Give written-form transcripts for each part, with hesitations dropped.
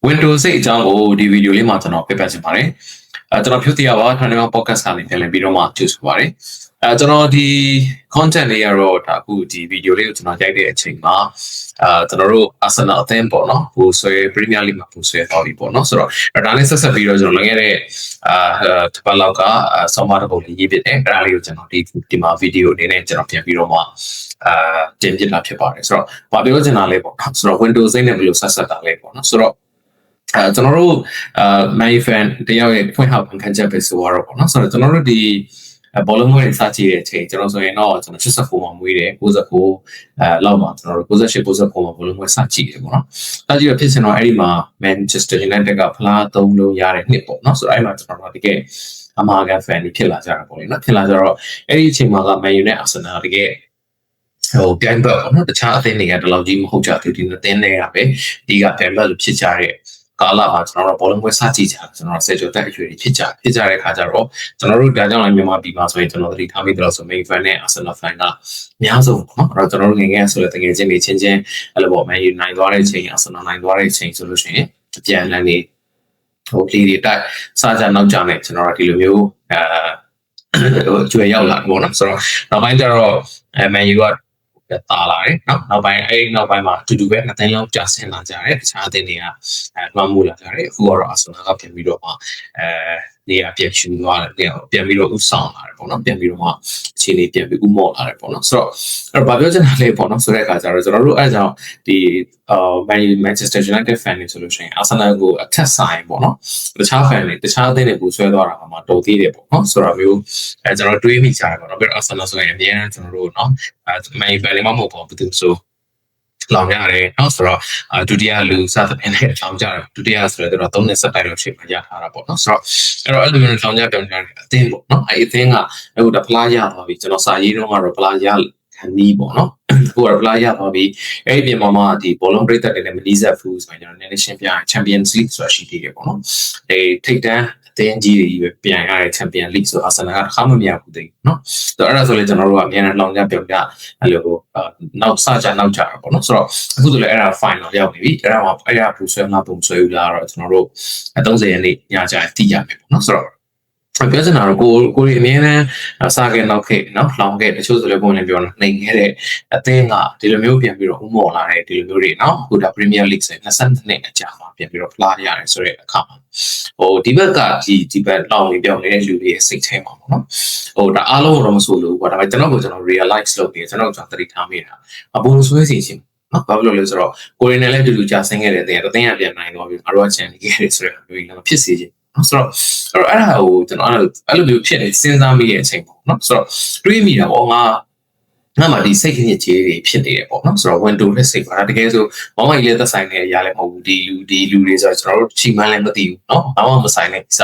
Windows 8အကြောင်းကိုဒီဗီဒီယိုလေးမှာကျွန်တော်ပြပြချင်ပါတယ်ကျွန်တော်ဖြုတ်တရားပါထွန်းနေမှာ podcast ကနေပြန်လည်ပြီးတော့မှကြိုဆိုပါတယ်ကျွန်တော်ဒီ content လေးကတော့ဒါအခုဒီဗီဒီယိုလေးကိုကျွန်တော်ရိုက်တဲ့အချိန်မှာကျွန်တော်တို့ Arsenal အသင်းပေါ့နော်ဟိုဆွဲ Premier League မှာဟိုဆွဲတော်ပြီပေါ့နော်ဆိုတော့ဒါနဲ့ဆက်ဆက်ပြီးတော့ကျွန်တော်လွန်ခဲ့တဲ့တစ်ပတ်လောက်ကဆောင်းပါးတစ်ပုဒ်လေးရေးပြတယ်အဲ့ဒါလေးကိုကျွန်တော်ဒီမှာဗီဒီယိုအနေနဲ့ကျွန်တော်ပြန်ပြီးတော့မှတင်ပြလာဖြစ်ပါတယ်ဆိုတော့ဘာပြောချင်တာလဲပေါ့နော်ဆိုတော့ Windows 8နဲ့ဘယ်လိုဆက်တာလဲပေါ့နော်ဆိုတော့ကျွန်တော်တို့Man U fan တယောက်ရဲ့ဖွင့်ဟောက်ခံချက်ပဲဆိုတော့ပေါ့နော်ဆိုတော့ကျွန်တော်တို့ဒီဘောလုံးပွဲစကြည့်တဲ့အချိန်ကျွန်တော်ဆိုရင်တော့ကျွန်တော်89မှာမွေးတယ်69လောက်မှာကျွန်တော်တို့98 99မှာဘောလုံးပွဲစကြည့်တယ်ပေါ့နော်စကြည့်တော့ဖြစ်စင်တော့အဲ့ဒီမှာ Manchester United ကဖလား3လုံးရတဲ့နှစ်ပေါ့နော်ဆိုတော့အဲ့မှာကျွန်တော်တို့တကယ်အမာကန် fan တွေဖြစ်လာကြတာပေါ့လေနော်ဖြစ်လာကြတော့အဲ့ဒီအချိန်မှာက Man U နဲ့ Arsenal တကယ်ဟိုပြန်ဘက်ပေါ့နော်တခြားအသင်းတွေကတလောက်ကြီးမဟုတ်ကြဘူးဒီနှစ်သင်းတွေကပဲဒီကပြန်ဘက်လို့ဖြစ်ကြတဲ့ကာလာမှာကျွန်တော်တို့ဘောလုံးပွဲစကြည့်ကြကျွန်တော်ဆက်ကြတက်အရွယ်ဖြစ်ကြတဲ့ခါကျတော့ကျွန်တော်တို့ဒါကြောင့်လည်းမြန်မာပြည်မှာဆိုရင်ကျွန်တော်တို့ထားမိတော့ဆို main fan နဲ့ Arsenal fan ကအများဆုံးပေါ့နော်အဲ့တော့ကျွန်တော်တို့ငယ်ငယ်ဆိုတဲ့တကယ်ချင်းတွေချင်းအဲ့လိုပေါ့ Man U နိုင်သွားတဲ့အချိန် Arsenal နိုင်သွားတဲ့အချိန်ဆိုလို့ရှိရင်အပြန်လန်းနေဟိုကလေးတွေတိုက်စားကြနောက်ကြနဲ့ကျွန်တော်တို့ဒီလိုမျိုးကျွေရောက်လာပေါ့နော်ဆိုတော့နောက်ပိုင်းကျတော့Man U ကတာလာတယ်နောက်ပိုင်းနောက်ပိုင်းမှာတူတူပဲအတိုင်းလောက်ကြာဆင်းလာကြတယ်တခြားအသင်းတွေကလွှမ်းမိုးလာကြတယ်အခုကတော့ Arsenal ကပြန်ပြီးတော့မှနေရာပြန်ရှူသွားတယ်ပြန်ပြီးတော့ဥဆောင်လာတယ်ပေါ့နော်ပြန်ပြီးတော့မှအခြေအနေပြန်ပြီးဥမော့လာတယ်ပေါ့နော်ဆိုတော့အဲ့ဘာပြောချင်တာလဲပေါ့နော်ဆိုတဲ့အခါကျတော့ကျွန်တော်တို့အဲ့ကြောင့်ဒီManchester United fan တွေဆိုလို့ရှိရင် Arsenal ကိုအထက်ဆိုင်ပေါ့နော်တခြား fan တွေတခြားအသင်းတွေပူဆွဲသွားတာမှတော်သေးတယ်ပေါ့နော်ဆိုတော့မျိုးကျွန်တော်တွေးမိကြတယ်ပေါ့နော်ပြီးတော့ Arsenal ဆိုရင်အများနဲ့ကျွန်တော်တို့နော်Man U fan တွေမှမဟုတ်ပါဘူးသူဆိုလောင်ရတယ်နော်ဆိုတော့ဒုတိယလူစသဖြင့်လည်းလောင်ကြတယ်ဒုတိယဆိုတော့3နှစ်ဆက်တိုက်တော့ချိန်မှာရထားတာပေါ့နော်ဆိုတော့အဲ့လိုမျိုးလောင်ကြပြောင်းကြတယ်အသင်းပေါ့နော်အဲ့အသင်းကအခုဒါဖလားရသွားပြီကျွန်တော်စာရေးတော့ကတော့ဖလားရခံပြီးပေါ့နော်အခုကတော့ဖလားရသွားပြီအဲ့ဒီပြင်မှာဒီဘောလုံးပြိသက်တွေလည်းမနီးစပ်ဘူးဆိုရင်ကျွန်တော်နည်းနည်းရှင်းပြရင် Champions League ဆိုတာရှိသေးတယ်ပေါ့နော်ထိပ်တန်းအသင်းကြီးတွေပဲပြန်ရတဲ့ Champions League ဆို Arsenal ကတစ်ခါမှမရဘူးတဲ့နော်ဆိုတော့အဲ့ဒါဆိုလေကျွန်တော်တို့ကအများနဲ့လောင်ကြပြောင်းကြအဲ့လိုနောက်စကြနောက်ကြတာပေါ့နော်ဆိုတော့အခုဆိုလည်းအဲ့ဒါ final ရောက်နေပြီအဲ့ဒါမှာအဲ့ဒါဘူးဆွဲမလားပုံဆွဲဦးလားတော့ကျွန်တော်တို့30ရက်နေ့ညကျရင်သိရမယ်ပေါ့နော်ဆိုတော့ပြောချင်တာတော့ကိုရီအမြဲတမ်းစားခဲ့နောက်ခဲ့နော်လောင်ခဲ့တချို့ဆိုလည်းပုံနဲ့ပြောနေခဲ့တဲ့အသင်းကဒီလိုမျိုးပြန်ပြီးတော့ဥမော်လာတဲ့ဒီလိုမျိုးတွေနော်အခုဒါ Premier League ဆို22နှစ်အကြာမှာပြန်ပြီးတော့ဖလားရတယ်ဆိုတဲ့အခါမှာဟိုဒီဘက်ကဒီဘက်လောင်နေပြောင်းနေတဲ့လူတွေရဲ့စိတ်ထဲမှာပေါ့နော်ဟိုဒါအားလုံးတော့မဆိုလို့ပေါ့ဒါပေမဲ့ကျွန်တော် realize လုပ်နေကျွန်တော်သတိထားမိတာအပုံဆွဲစီချင်းနော်ဘာလို့လဲဆိုတော့ကိုရီနဲ့လည်းတူတူကြာဆင်းခဲ့တဲ့အသင်းကပြန်နိုင်တော့ပြီငါတို့ကချန်နေခဲ့တယ်ဆိုတဲ့မျိုးကြီးလည်းဖြစ်စေချင်ဆိုတော့အဲ့ဒါကိုကျွန်တော်အဲ့လိုမျိုးဖြစ်နေစဉ်းစားမိတဲ့အချိန်ပေါ့နော်ဆိုတော့တွေးမိတာပေါ့ငါမှာဒီစိတ်ကြီးကြီးတွေဖြစ်နေတယ်ပေါ့နော်ဆိုတော့ window နဲ့စိတ်ပါတကယ်ဆိုဘာမှလည်းသက်ဆိုင်နေရလည်းမဟုတ်ဘူးဒီလူတွေဆိုတော့ကျွန်တော်တို့ချိန်မှန်းလည်းမသိဘူးနော်ဘာမှမဆိုင်နဲ့စ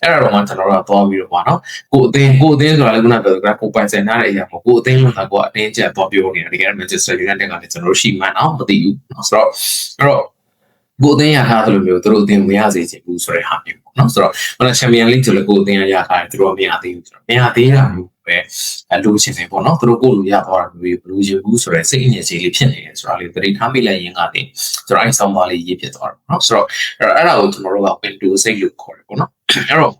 အဲ့ဒါတော့မှကျွန်တော်တို့ကသွားပြီးတော့ပါနော်ကိုအသင်းဆိုတာလည်းခုနပြောတဲ့ကိုပိုင်ဆိုင်ထားတဲ့အရာပေါ့ကိုအသင်းလို့သာကိုအတင်းကျပ်သွားပြောနေတာတကယ် Manchester United ကလည်းကျွန်တော်တို့ချိန်မှန်းအောင်မသိဘူးနော်ဆိုတော့အဲ့တော့ကိုအသင်းရထားတယ်လို့မျိုးသူတို့အသင်းမရစေချင်ဘူးဆိုတဲ့ဟာမျိုးပေါ့နော်ဆိုတော့ဟို Champions League ဆိုလည်းကိုအသင်းရထားတယ်သူတို့ကမရသေးဘူးဆိုတော့မရသေးတာမျိုးပဲလိုချင်တယ်ပေါ့နော်သူတို့ကိုလိုရသွားတာမျိုးဘလို့ရဘူးဆိုတော့စိတ်အငြင်းကြီးလေးဖြစ်နေတယ်ဆိုတာလေးသတိထားမိလိုက်ရင်ကနေကျွန်တော်အဲ့ဆောင်းပါးလေးရေးဖြစ်သွားတယ်နော်ဆိုတော့အဲ့ဒါကိုကျွန်တော်တို့က window စိတ်လို့ခေါ်တယ်ပေါ့နော်အဲ့တော့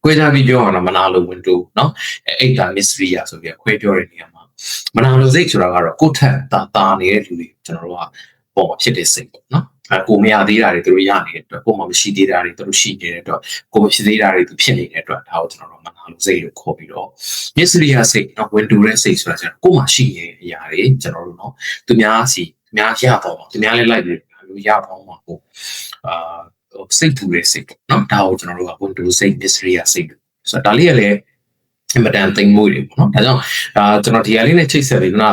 ခွဲခြားပြီးပြောရအောင်မနာလို window နော်အဲ့ဒါ mystery ရဆိုပြီးခွဲပြောတဲ့နေရာမှာမနာလိုစိတ်ဆိုတာကတော့ကိုယ့်ထက်တာနေတဲ့လူတွေကျွန်တော်တို့ကပေါ်မှာဖြစ်တဲ့စိတ်ပေါ့နော်ကိုမရသေးတာတွေသူတို့ရနေတဲ့အတွက်ကိုမှမရှိသေးတာတွေသူတို့ရှိနေတဲ့အတွက်ကိုမဖြစ်သေးတာတွေသူဖြစ်နေတဲ့အတွက်ဒါကိုကျွန်တော်တို့မနာလို့စိတ်လို့ခေါ်ပြီးတော့ mystery စိတ်နော် window ရဲ့စိတ်ဆိုတာကျတော့ကိုမှရှိနေတဲ့အရာတွေကျွန်တော်တို့နော်သူများရတော့သူများလည်းလိုက်ပြီးလို့ရတော့မှာကိုစိတ်ပူတဲ့စိတ်ပေါ့နော်ဒါကိုကျွန်တော်တို့က window စိတ် mystery စိတ်ဆိုတော့ဒါလေးကလည်းအမတန်သိမ့်မှုတွေပေါ့နော်ဒါကြောင့်ကျွန်တော်ဒီအလေးနဲ့ချိတ်ဆက်ပြီးခုနက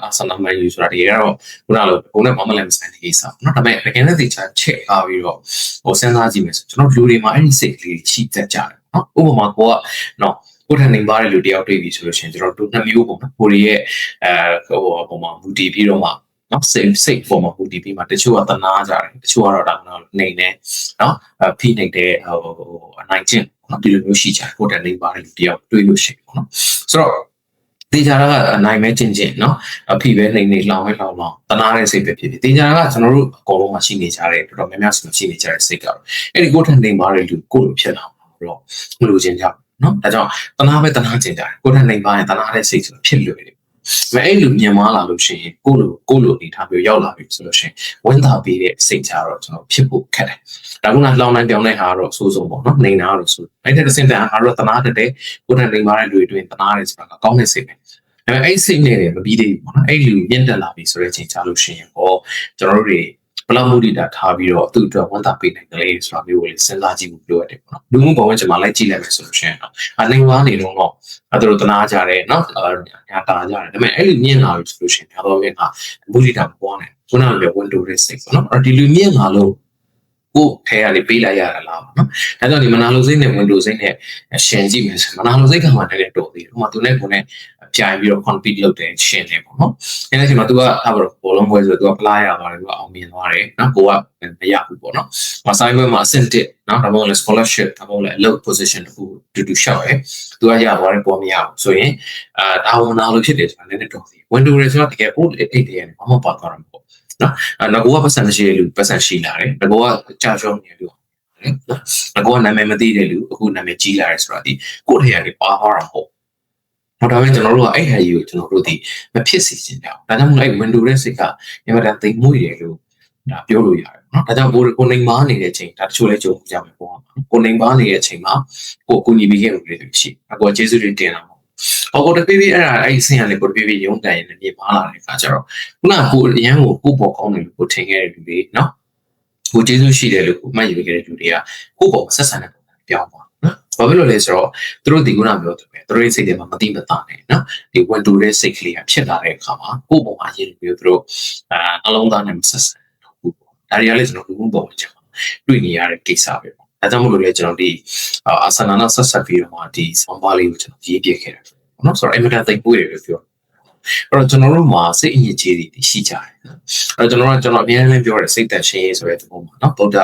Arsenal Man Uဆိုတာဒီကတော့ခုနလိုဘုံနဲ့ဘာမှလည်းမဆိုင်တဲ့ကိစ္စပေါ့နော်ဒါပေမဲ့တကယ်လည်းသိချာချက်အားပြီးတော့ဟိုစဉ်းစားကြည့်မယ်ဆိုကျွန်တော်လူတွေမှာအဲ့ဒီစိတ်ကလေးချိတက်ကြတယ်နော်ဥပမာကိုကနော်ကိုထန်နေပါတဲ့လူတယောက်တွေ့ပြီဆိုလို့ရှိရင်ကျွန်တော်တို့နှစ်မျိုးပေါ့နော်ကိုရီရဲ့ဟိုပုံမှာမူတည်ပြီးတော့မှနော်စိတ်ပုံမှာမူတည်ပြီးမှတချို့ကတနာကြတယ်တချို့ကတော့ဒါနေနေနော်ဖိနေတဲ့ဟိုအနိုင်ကျင့်နော်ဒီလိုမျိုးရှိချင်ကိုတန်နေပါတယ်လူတယောက်တွေးလို့ရှိရင်ပေါ့နော်ဆိုတော့ တေချာကအနိုင်မဲချင်းချင်းเนาะအဖိပဲနေလောင်ပဲလောင်တနာတဲ့စိတ်ပဲဖြစ်တေချာကကျွန်တော်တို့အကုန်လုံးမှာရှိနေကြတယ်တော်တော်များများရှိနေကြတဲ့စိတ်ကတော့အဲ့ဒီကိုထန်နေပါတဲ့လူကိုလိုဖြစ်လာတော့မလို့ချင်းကြเนาะဒါကြောင့်တနာပဲတနာချင်းကြတယ်ကိုထန်နေပါရင်တနာတဲ့စိတ်ဆိုဖြစ်လွယ်တယ်အဲ့လိုမြင်မာလာလို့ရှိရင်ကိုလိုအနေထားမျိုးရောက်လာပြီဆိုလို့ရှိရင်ဝန်တာပေးတဲ့စိတ်ချတော့ကျွန်တော်ဖြစ်ဖို့ခက်တယ်ဒါကလောင်နိုင်ပြောင်းတဲ့ဟာတော့စိုးစိုးပေါ့နော်နေတာတော့စိုးအဲ့တဲ့စင်တန်ဟာတော့တနာတဲ့ကိုယ်တိုင်နေပါတဲ့လူတွေတွင်တနာတယ်ဆိုတာကကောင်းတဲ့စိတ်ပဲဒါပေမဲ့အဲ့စိတ်နဲ့မပြီးသေးဘူးပေါ့နော်အဲ့လူမြင့်တက်လာပြီဆိုတဲ့အချိန်ချလို့ရှိရင်ပေါ့ကျွန်တော်တို့တွေဘလောက်မူတည်တာထားပြီးတော့သူ့အတွက်ဝန်တာပေးနိုင်တယ်လေဆိုတာမျိုးကိုစဉ်းစားကြည့်ဖို့ပြောရတယ်ပေါ့နော်လူမှုဘဝကျွန်မလိုက်ကြည့်လိုက်မယ်ဆိုလို့ရှိရင်တော့အနေဝါနေတော့အဲ့တို့တနာကြတယ်နော်ညာတာကြတယ်ဒါပေမဲ့အဲ့လိုမြင်လာပြီဆိုလို့ရှိရင်တော့မြင်တာမူတည်တာမပွားနိုင်ခုနကပြောဝန်တိုတဲ့စိတ်ပေါ့နော်အဲ့ဒီလူမြင်လာလို့ကိုထဲကနေပေးလိုက်ရတာလားပေါ့နော်ဒါကြောင့်ဒီမနာလိုစိတ်နဲ့ဝန်တိုစိတ်နဲ့ရှင်ကြည့်မယ်ဆိုမနာလိုစိတ်ကမှလည်းတော်သေးတယ်ဟိုမှာသူနဲ့ကိုနဲ့ပြိုင်ပြီးတော့ compete လုပ်တယ်ရှင်တယ်ပေါ့နော်အဲ့ဒါချိန်မှာ तू ကအဲ့ဘောလုံးပွဲဆိုတော့ तू ကပလားရသွားတယ် तू ကအောင်မြင်သွားတယ်နော်ကိုကမရဘူးပေါ့နော်မဆိုင်ပွဲမှာအဆင့်1နော်ဒါမှမဟုတ် scholarship ဒါမှမဟုတ် low position တခုတူရှောက်ရယ် तू ကရသွားတယ်ပေါ်မရဘူးဆိုရင်ဒါဝန်နာလို့ဖြစ်တယ်ဆိုတာလည်းတော်သေးဝန်တိုရယ်ဆိုတော့တကယ်ဟုတ်အိတ်တယ်ဘာမှပါသွားတာမဟုတ်နော်ငါကပတ်စံရှိတဲ့လူပတ်စံရှိလာတယ်ငါကကြာရှုံးနေလူငါကနာမည်မသိတဲ့လူအခုနာမည်ကြီးလာတယ်ဆိုတာဒီကိုယ့်ထဲကနေပါသွားတာဟုတ်ဒါပေမဲ့ကျွန်တော်တို့ကအဲ့ဟာကြီးကိုကျွန်တော်တို့ဒီမဖြစ်စေချင်ကြဘူးဒါကြောင့်မို့အဲ့ window ရဲ့စိတ်ကအင်မတန်သိမ်မွေ့တယ်လို့ဒါပြောလို့ရတယ်နော်ဒါကြောင့်ကိုနေမားနေတဲ့အချိန်ဒါတချို့လဲကြုံကြမယ်ပေါ့ကိုနေမားနေတဲ့အချိန်မှာကိုကူညီပေးခဲ့လို့တွေရှိအခုကျေးဇူးတွေတင်တာပေါ့ကိုတပေးအဲ့ဆင်းရလေကိုတပေးရုံးတိုင်နေမြေမားလာတဲ့အခါကျတော့ခုနကကိုအရန်ကိုပေါ်ကောင်းတယ်လို့ကိုထင်ခဲ့တဲ့လူတွေနော်ကိုကျေးဇူးရှိတယ်လို့ကိုမှတ်ယူခဲ့တဲ့လူတွေကကိုပေါ်ဆက်ဆံတဲ့ပုံစံပြောင်းသွားနော်ဘာဖြစ်လို့လဲဆိုတော့သူတို့ဒီကုနာမျိုးသူတို့ရဲ့စိတ်ထဲမှာမတိမတာနဲ့နော်ဒီဝန်တိုတဲ့စိတ်ကလေးကဖြစ်လာတဲ့အခါမှာကိုပေါ်မှာရင်းပြီးသူတို့အလုံးသားနဲ့မဆက်ဆံဘူးပေါ့ဒါတွေကလည်းကျွန်တော်လူမှုပေါ်မှာတွေ့နေရတဲ့ကိစ္စပဲပေါ့အဲကြောင့်မို့လို့လေကျွန်တော်ဒီအာဆနာနာဆက်ဆက်ပြီးတော့ဒီဆောင်းပါးလေးကိုကျွန်တော်ရေးပြခဲ့တယ်နော်ဆိုတော့အင်မတန်သိပ်ပွေးတယ်လို့ပြောအဲ့တော့ကျွန်တော်တို့မှာစိတ်အငြိကြီးတွေရှိကြတယ်အဲ့တော့ကျွန်တော်အများကြီးပြောတယ်စိတ်တန်ရှင်းရေးဆိုတဲ့ပုံမှာနော်ဗုဒ္ဓ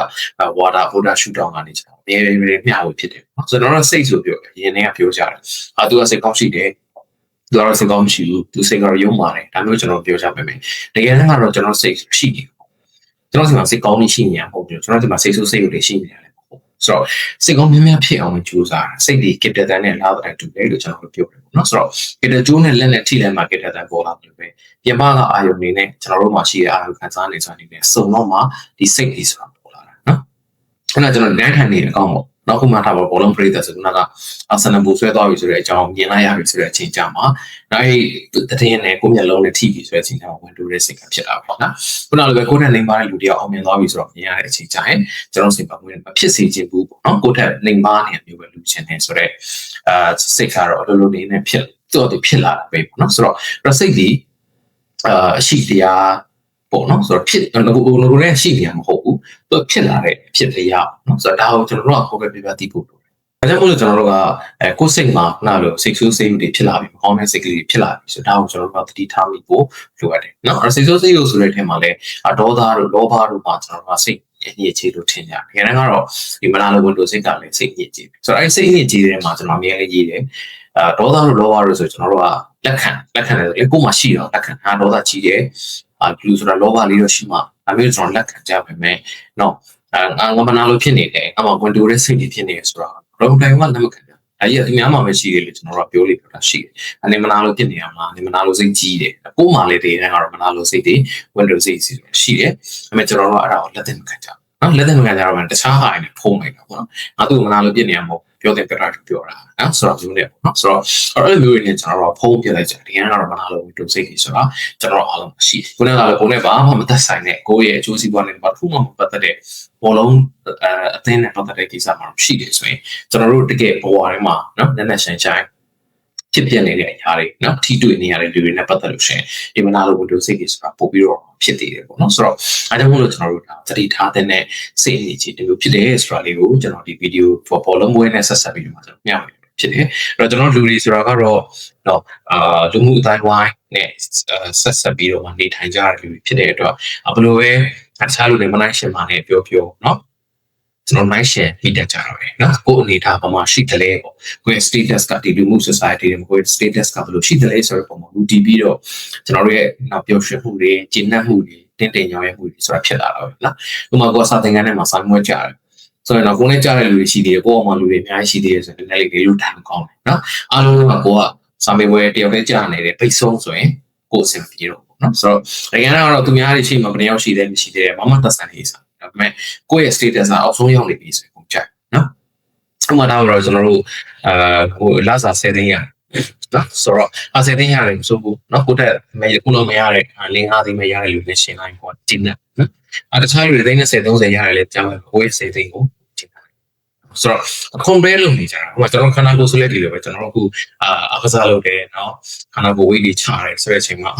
ဝါဒဗုဒ္ဓရှုထောင့်ကနေကျွန်တော်အများကြီးမျှဝေဖြစ်တယ်နော်ကျွန်တော်တို့စိတ်ဆိုပြောရင်းနေကပြောကြတယ်သူကစိတ်ကောင်းရှိတယ်သူကတော့စိတ်ကောင်းမရှိဘူးသူစိတ်ကတော့ယုံပါတယ်ဒါမျိုးကျွန်တော်ပြောကြပါမယ်တကယ်တမ်းကတော့ကျွန်တော်စိတ်ရှိတယ်ကျွန်တော်ဒီမှာစိတ်ကောင်းနေရှိနေရမဟုတ်ဘူးကျွန်တော်ဒီမှာစိတ်ဆိုးစိတ်တွေရှိနေရတယ်ဆိုတော့စိတ်ကောင်းများများဖြစ်အောင်ကြိုးစားစိတ်တွေကစ်တန်နဲ့လာတဲ့တူတယ်လို့ကျွန်တော်ပြောတယ်ပေါ့နော်ဆိုတော့ကစ်တကျိုးနဲ့လက်နဲ့ထိလိုက်မှကစ်တန်ပေါ်လာတယ်ပဲပြင်ပကအာယုန်နေနဲ့ကျွန်တော်တို့မှာရှိတဲ့အာယုန်ခံစားနေစွာနေနဲ့စုံတော့မှဒီစိတ်လေးဆိုတာပေါ်လာတာနော်ခုနကကျွန်တော်လမ်းထိုင်နေတဲ့အကောင့်ပေါ့နောက်ခုမှထားပါဘောလုံးပရိသတ်ဆိုခုနကအာဆန်နဘူဆွဲသွားပြီဆိုတဲ့အကြောင်းမြင်လိုက်ရပြီဆိုတဲ့အချိန်ကြာမှာနောက်တည်င်းနဲ့ကိုမျက်လုံးနဲ့ထိပြီဆိုတဲ့အချိန်ကြာမှာဝင်တူတဲ့စိတ်ကဖြစ်လာပါနော်ခုနလိုပဲကိုယ်ထက်နေပါတဲ့လူတယောက်အောင်မြင်သွားပြီဆိုတော့မြင်ရတဲ့အချိန်ကြာရင်ကျွန်တော်စိတ်ပါဝင်မဖြစ်စေချင်ဘူးပေါ့နော်ကိုယ်ထက်နေပါနေမျိုးပဲလူချင်းနေဆိုတော့စိတ်ကတော့အလိုလိုနေနဲ့ဖြစ်လာတာပဲပေါ့နော်ဆိုတော့စိတ်ဒီအရှိတရားပေါ့နော်ဆိုတော့ဖြစ်ငကိုနဲ့ရှိနေမှာမဟုတ်ဘူးသူဖြစ်လာတဲ့ဖြစ်တရားနော်ဆိုတော့ဒါကိုကျွန်တော်တို့ကကိုယ်ပဲပြသိဖို့လိုတယ်ဒါကြောင့်မို့လို့ကျွန်တော်တို့ကကိုယ်စိတ်မှာခုနလိုစိတ်ဆိုးစိတ်တွေဖြစ်လာပြီမကောင်းတဲ့စိတ်ကလေးတွေဖြစ်လာပြီဆိုတော့ဒါကိုကျွန်တော်တို့ကသတိထားမိဖို့လိုအပ်တယ်နော်အဲ့စိတ်ဆိုးစိတ်ဆိုတဲ့အထက်မှာလည်းဒေါသတို့လောဘတို့မှာကျွန်တော်တို့ကစိတ်ညစ်ကြေးလို့ထင်ကြတယ်။ဒါကတော့ဒီမနာလိုဝန်တိုစိတ်ကလည်းစိတ်ညစ်ကြေး။ဆိုတော့အဲ့စိတ်ညစ်ကြေးတွေမှာကျွန်တော်အများကြီးရေးတယ်။ဒေါသတို့လောဘတို့ဆိုကျွန်တော်တို့ကလက်ခံတယ်ဆိုလေကိုယ်မှရှိတော့လက်ခံဟာဒေါသကြီးတယ်။လူဆိုတာလောဘလေးတော့ရှိမှအမျိုးကျွန်တော်လက်ခံကြပါမယ်။နော်ငါမနာလိုဖြစ်နေတယ်။အမှဝန်တိုတဲ့စိတ်တွေဖြစ်နေဆိုတော့တော့တိုင်းမှာလက်မခံကြ။အဲ့ဒီအများမှမရှိသေးလို့ကျွန်တော်တို့ပြောလို့ပြောတာရှိတယ်။အနေမနာလိုဖြစ်နေအောင်လားအနေမနာလိုစိတ်ကြီးတယ်။ကိုယ်မှလည်းတည်တယ်ကတော့မနာလိုစိတ်တွေဝန်တိုစိတ်ရှိတယ်။ဒါပေမဲ့ကျွန်တော်တို့အဲ့ဒါကိုလက်သင့်မခံကြဘူး။နော်လက်သက်မကန်ကြတော့မှတခြားဟာတွေဖုံးလိုက်တာပေါ့နော်ငါတို့မနာလို့ပြစ်နေရမှာပြောတဲ့ပြတာပြောတာနော်ဆိုတော့မျိုးနဲ့ပေါ့နော်ဆိုတော့အဲ့လိုမျိုးတွေနဲ့ကျွန်တော်တို့ဖုံးပြလိုက်ကြတယ်ဒီကတော့မနာလို့ဒုစိတ်ကြီးဆိုတော့ကျွန်တော်အားလုံးရှိခုနကလည်းပုံနဲ့ဘာမှမသက်ဆိုင်တဲ့ကိုယ့်ရဲ့အကျိုးစီးပွားနဲ့ဘာမှမပတ်သက်တဲ့ဘောလုံးအသင်းနဲ့ပတ်သက်တဲ့ကိစ္စမှာရှိတယ်ဆိုရင်ကျွန်တော်တို့တကယ်ဘဝထဲမှာနော်နက်နက်ရှိုင်းရှိုင်းဖြစ်ပြနေတဲ့အရာတွေနော်ထိတွေ့နေရတဲ့လူတွေနဲ့ပတ်သက်လို့ရှိရင်ဒီမနာလိုဝန်တိုစိတ်ကြီးဆိုတာပို့ပြီးတော့ဖြစ်သေးတယ်ပေါ့နော်ဆိုတော့အားကြောင့်မို့လို့ကျွန်တော်တို့သတိထားတဲ့စိတ်အငြိကြီးတမျိုးဖြစ်တယ်ဆိုတာလေးကိုကျွန်တော်ဒီဗီဒီယိုပေါ်လုံးပွဲနဲ့ဆက်ဆက်ပြီးတော့ကျွန်တော်မျှဝေဖြစ်တယ်အဲ့တော့ကျွန်တော်လူတွေဆိုတာကတော့နော်လူမှုအတိုင်းဝိုင်းနဲ့ဆက်ဆက်ပြီးတော့နေထိုင်ကြရတဲ့လူတွေဖြစ်တဲ့အတွက်ဘယ်လိုပဲအခြားလူတွေမနိုင်ရှင်ပါနဲ့ပြောနော် ကျွန်တော် night share ပြီးတတ်ကြတာပဲเนาะကိုအနေထားဘာမှရှိတယ်လေပေါ့ကိုရဲ့ status ကဒီလူမှု society တွေမှာကိုရဲ့ status ကဘယ်လိုရှိတယ်လဲဆိုတော့ပုံမှာလူတည်ပြီးတော့ကျွန်တော်တို့ရဲ့နောက်ပြောရွှေ့မှုတွေကျင့်တတ်မှုတွေတင်းတင်းညောင်းရဲမှုတွေဆိုတာဖြစ်လာတာပဲเนาะဥပမာကိုစာသင်ခန်းထဲမှာစာမွေးကြတယ်ဆိုတော့ကိုနဲ့ကြားတဲ့လူတွေရှိသေးတယ်ကိုအောင်မလူတွေအများကြီးရှိသေးတယ်ဆိုရင်လည်းလေးလို့ထိုင်ကောင်းတယ်เนาะအားလုံးကကိုကစာမေးပွဲတယောက်တည်းကြားနေတယ်ပိတ်ဆုံးဆိုရင်ကိုအဆင်ပြေတော့ပေါ့เนาะဆိုတော့အရင်ကတော့သူများတွေရှိမှဘယ်နှယောက်ရှိတယ်မရှိသေးတယ်မမသက်ဆန်နေစားဒါပေမဲ့ကိုယ့်ရဲ့ status ကအောက်ဆုံးရောက်နေပြီဆိုရင်ကိုကြိုက်နော်ဥပမာတော့ကျွန်တော်တို့ဟိုလာစာ10သိန်းရနော်ဆိုတော့10သိန်းရတယ်ဆိုဘူးနော်ကိုတက်ခုနမရတဲ့5သိန်းမရတဲ့လူနဲ့ရှင်းလိုက်ပေါ့တင်းနဲ့နော်တခြားလူတွေသိန်း30 30ရတယ်လေကြားမယ်ကိုယ့်ရဲ့10သိန်းကိုတင်းတယ်ဆိုတော့ compare လုပ်နေကြတာဟိုကျွန်တော်ခန္ဓာကိုယ်ဆိုလက်တွေပဲကျွန်တော်အခုအကစားလုပ်တယ်နော်ခန္ဓာကိုယ်ဝေးကြီးချတယ်ဆိုတဲ့အချိန်မှာ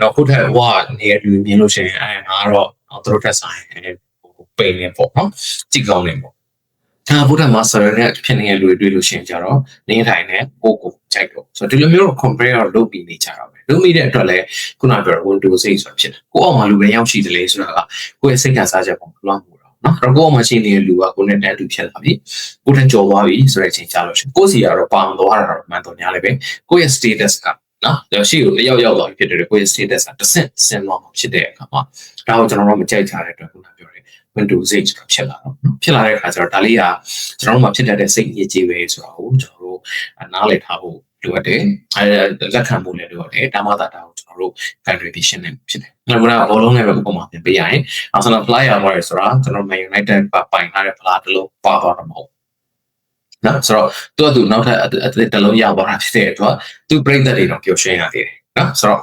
တော့ခုထက်ဝါနေတဲ့လူမြင်လို့ရှိရင်ငါတော့သူတို့ထက်ဆိုင်ပိန်နေပေါ့နော်ကြည့်ကောင်းနေပေါ့ဒါဘုရားမှာဆိုရတဲ့ဖြစ်နေတဲ့လူတွေတွေ့လို့ရှိရင်ကြတော့နေထိုင်နေကိုကြိုက်တော့ဆိုတော့ဒီလိုမျိုး compare လုပ်ပြီးနေကြတာပဲလုပ်မိတဲ့အတွက်လည်းခုနပြော Windows 8ဆိုတာဖြစ်တယ်ကိုအောင်မှာလူပဲရောက်ရှိတယ်လေဆိုတာကကိုယ့်ရဲ့စိတ်ခံစားချက်ပုံလွှမ်းမှုတော့နော်တော့ကိုအောင်မှာရှိနေတဲ့လူကကိုနဲ့တန်းတူဖြစ်လာပြီကိုထက်ကြော်သွားပြီဆိုတဲ့အချိန်ကြာလို့ရှိရင်ကိုစီကတော့ပေါင်သွားတာတော့မှန်တော့ညာလည်းပဲကိုယ့်ရဲ့ status ကနော်ရှိကိုရောက်သွားပြီဖြစ်တယ်ကိုယ့်ရဲ့ status ကတစ်ဆင့်ဆင်းသွားမှာဖြစ်တဲ့အခါမှာဒါကိုကျွန်တော်တို့မကြိုက်ကြတဲ့အတွက်ခုနပြောတယ် Windows 8ဆိုတာဖြစ်လာတော့ဖြစ်လာတဲ့အခါကျတော့ဒါလေးကကျွန်တော်တို့မှာဖြစ်တတ်တဲ့စိတ်ညစ်ကြေးပဲဆိုတော့ကျွန်တော်တို့နားလည်ထားဖို့လိုအပ်တယ်လက်ခံဖို့လည်းလိုအပ်တယ်ဒါမှသာဒါကိုကျွန်တော်တို့ contribution နဲ့ဖြစ်တယ်။နောက်ဘောလုံးနဲ့ပဲဥပမာပြန်ပေးရရင် Arsenal player ပါရဆိုတာကျွန်တော် Man United ပိုင်ထားတဲ့ player တလုံးပါသွားတော့မဟုတ်နော်ဆိုတော့သူနောက်ထပ်အသက်တလုံးရပါတာဖြစ်တဲ့အတွက်သူ break တဲ့တွေတော့ပြောရှင်းရသေးတယ်နော်ဆိုတော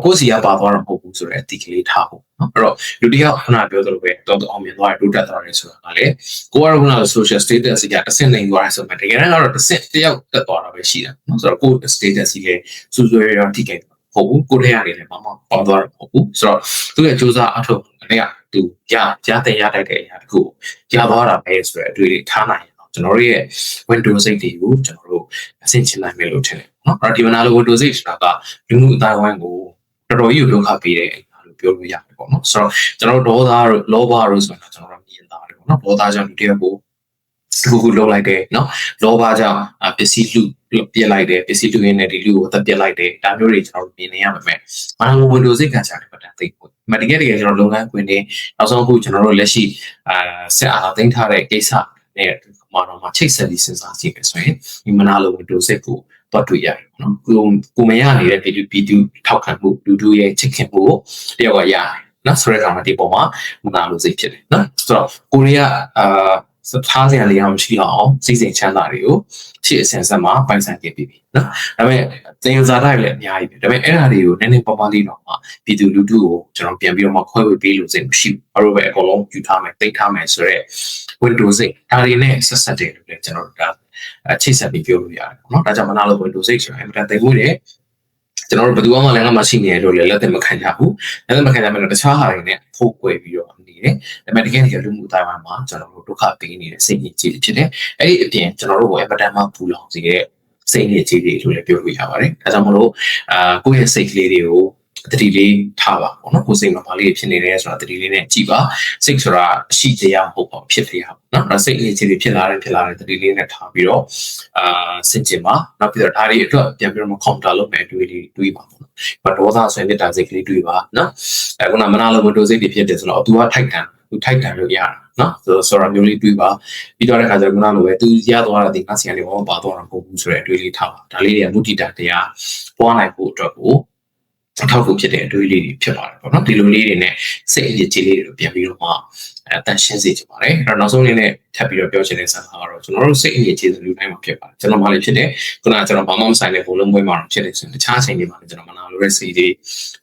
့ကိုစီကပါသွားတော့မဟုတ်ဘူးဆိုတော့အတိကလေးထားဖို့နော်အဲ့တော့လူတယောက်ခုနပြောသလိုပဲတော့အောင်မြင်သွားတယ်တိုးတက်သွားတယ်ဆိုတာကလေကိုကတော့ခုနက social status ကတစ်ဆင့်နိုင်သွားတယ်ဆိုမှတကယ်တော့တစ်ဆင့်တယောက်တက်သွားတာပဲရှိတယ်နော်ဆိုတော့ကို status ကြီးလေစူးစွဲရောထိခိုက်ဟုတ်ဘူးကိုထဲကနေလည်းမမပေါသွားတော့မဟုတ်ဘူးဆိုတော့သူ့ရဲ့စူးစမ်းအထောက်အနေကသူရတဲ့ရတိုက်တဲ့အရာတခုရသွားတာပဲဆိုတော့အတွေ့အထားနိုင်ကျွန်တော်တို့ရဲ့ Windows 8တွေကိုကျွန်တော်တို့အဆင့်ချနိုင်မယ်လို့ထင်တယ်နော်အဲ့တော့ဒီမနာလို Windows 8ဆိုတာကလူမှုအတိုင်းဝိုင်းကိုတော်တော်ကြီးဒုက္ခပေးတယ်လို့ပြောလို့ရတယ်ပေါ့နော်ဆိုတော့ကျွန်တော်တို့ဒေါသတို့လောဘတို့ဆိုတာကျွန်တော်တို့မြင်တာတယ်ပေါ့နော်ဒေါသကြောင့်လူတယောက်ကိုခုလုံးလိုက်တယ်နော်လောဘကြောင့်ပစ္စည်းလူပြစ်လိုက်တယ်ပစ္စည်းလူရင်းနဲ့ဒီလူကိုသက်ပြစ်လိုက်တယ်ဒါမျိုးတွေကျွန်တော်တို့မြင်နေရမှာပဲမနာလို Windows 8ကန်ချတယ်ပတ်တာသိဖို့မတကယ်ကျွန်တော်လုပ်ငန်းခွင်တွေနောက်ဆုံးအခုကျွန်တော်တို့လက်ရှိဆက်အားသိမ်းထားတဲ့ကိစ္စနဲ့မှာတော့ချိတ်ဆက်ပြီးစဉ်းစားကြည့်ပဲဆိုရင်ဒီမနာလို Windows 8ကိုတော့တွေ့ရတယ်ပေါ့နော်ကိုမရနေတဲ့ video ထောက်ခံမှုလူတို့ရဲ့ချစ်ခင်မှုကိုတယောက်ကရတယ်နော်ဆိုတဲ့ကောင်ကဒီပုံမှာမနာလိုစိတ်ဖြစ်တယ်နော်ဆိုတော့ကိုရီးယားစထားစရာလေးအောင်ရှိအောင်စိတ်စိမ်ချမ်းသာတွေကိုရှေ့အစဉ်ဆက်မှာပိုင်ဆိုင်ခဲ့ပြီနော်ဒါပေမဲ့သင်ယူစာတိုင်းလည်းအများကြီးပဲဒါပေမဲ့အဲ့ဒါတွေကိုနည်းနည်းပေါ်ပါလေးတော့မှပြည်သူလူထုကိုကျွန်တော်ပြန်ပြီးတော့မှခွဲဝေပေးလို့စိတ်မရှိဘူးဘာလို့ပဲအကုန်လုံးယူထားမယ်တိတ်ထားမယ်ဆိုတော့ Windows ဒါတွေနဲ့ဆက်ဆက်တယ်လို့လည်းကျွန်တော်တို့ဒါချိတ်ဆက်ပြီးပြောလို့ရတယ်เนาะဒါကြောင့်မနာလို့ Windows 8ဆိုတာအမှန်တန်သိမှုတွေကျွန်တော်တို့ဘယ်သူမှလည်းငါမရှိနေလို့လည်းလက်သက်မခံကြဘူးလက်သက်မခံကြမဲ့တော့တခြားဟာတွေနဲ့ဖို့ကွယ်ပြီးတော့နေတယ်ဒါပေမဲ့တကယ်လူမှုတိုင်းမှာကျွန်တော်တို့ဒုက္ခပေးနေတဲ့စိတ်ညစ်ကြေးဖြစ်တယ်အဲ့ဒီအပြင်ကျွန်တော်တို့ကိုအမှန်တန်မှပူလောင်စေတဲ့စိတ်ညစ်ကြေးတွေလို့လည်းပြောလို့ရပါတယ်ဒါကြောင့်မလို့ကိုယ့်ရဲ့စိတ်ကလေးတွေကိုတတိလေးထားပါပေါ့နော်ကိုယ်စိတ်မှာဘာလေးဖြစ်နေလဲဆိုတာတတိလေးနဲ့ကြည့်ပါစိတ်ဆိုတာအရှိတရားမဟုတ်ပါဖြစ်တရားနော်ဒါစိတ်အခြေတွေဖြစ်လာတယ်တတိလေးနဲ့ထားပြီးတော့စင်ကျင်ပါနောက်ပြီးတော့ဒါတွေအတွက်ပြန်ပြီးတော့ counter လုပ်မယ်တွေးပါပေါ့နော်ဘာဒေါသဆွေးမြတ်တာစိတ်ကလေးတွေးပါနော်ခုနမနာလို Windows 8တွေဖြစ်တယ်ဆိုတော့သူကထိုက်တန်လို့ရတာနော်ဆိုတော့မျိုးလေးတွေးပါပြီးတော့တဲ့ခါကျတော့ခုနလိုပဲသူရသွားတာဒီငါစီကနေဘာမှပါသွားတာမဟုတ်ဘူးဆိုတဲ့အတွေးလေးထားပါဒါလေးတွေကမုဒိတာတရားပွားနိုင်ဖို့အတွက်ကိုအထောက်အကူဖြစ်တဲ့အတွေးလေးတွေဖြစ်ပါတယ်ပေါ့နော်ဒီလိုလေးတွေနဲ့စိတ်အရေးကြီးလေးတွေပြန်ပြီးတော့မှတန်ရှင်းစေချင်ပါတယ်အဲ့တော့နောက်ဆုံးအနေနဲ့ထပ်ပြီးတော့ပြောချင်တဲ့ဆန္ဒကတော့ကျွန်တော်တို့စိတ်အရေးကြီးတဲ့လူတိုင်းမှာဖြစ်ပါတယ်ကျွန်တော်မှလည်းဖြစ်တယ်ခုနကကျွန်တော်ဘာမှမဆိုင်တဲ့ဘုံလုံးပွဲမှာတော့ဖြစ်တယ်ဆိုရင်တခြားအချိန်တွေမှာလည်းကျွန်တော်မနာလိုတဲ့စိတ်တွေ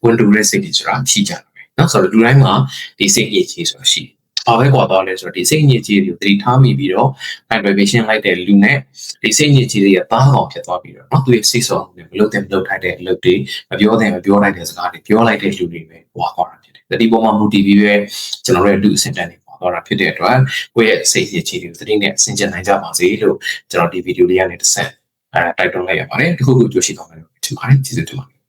ဝန်တူတဲ့စိတ်တွေဆိုတာရှိကြတယ်ပဲနော်ဆိုတော့လူတိုင်းမှာဒီစိတ်အရေးကြီးဆိုတာရှိတယ်ဘာပဲကွာသွားလဲဆိုတော့ဒီစိတ်ညစ်ကြေးတွေကိုတတိထားမိပြီးတော့ vibration လိုက်တဲ့လူနဲ့ဒီစိတ်ညစ်ကြေးတွေကသားကောင်ဖြစ်သွားပြီးတော့เนาะသူရဲ့စိတ်ဆော်မှုတွေမလုပ်တဲ့မလုပ်ထိုက်တဲ့အလုပ်တွေမပြောတဲ့မပြောလိုက်တဲ့စကားတွေပြောလိုက်တဲ့လူတွေပဲကွာသွားတာဖြစ်တယ်။ဒီပုံမှာမူတည်ပြီးပဲကျွန်တော်တို့ရဲ့လူအဆင့်တန်းတွေကွာသွားတာဖြစ်တဲ့အတွက်ကိုယ့်ရဲ့စိတ်ညစ်ကြေးတွေကိုတတိနဲ့ဆင်ခြင်နိုင်ကြပါစေလို့ကျွန်တော်ဒီဗီဒီယိုလေးကနေတစ်ဆက်တိုက်တွန်းလိုက်ရပါတယ်။ဒီခုခုကြိုရှိသွားမယ်လို့ထင်ပါတယ်ကျေးဇူးတင်ပါတယ်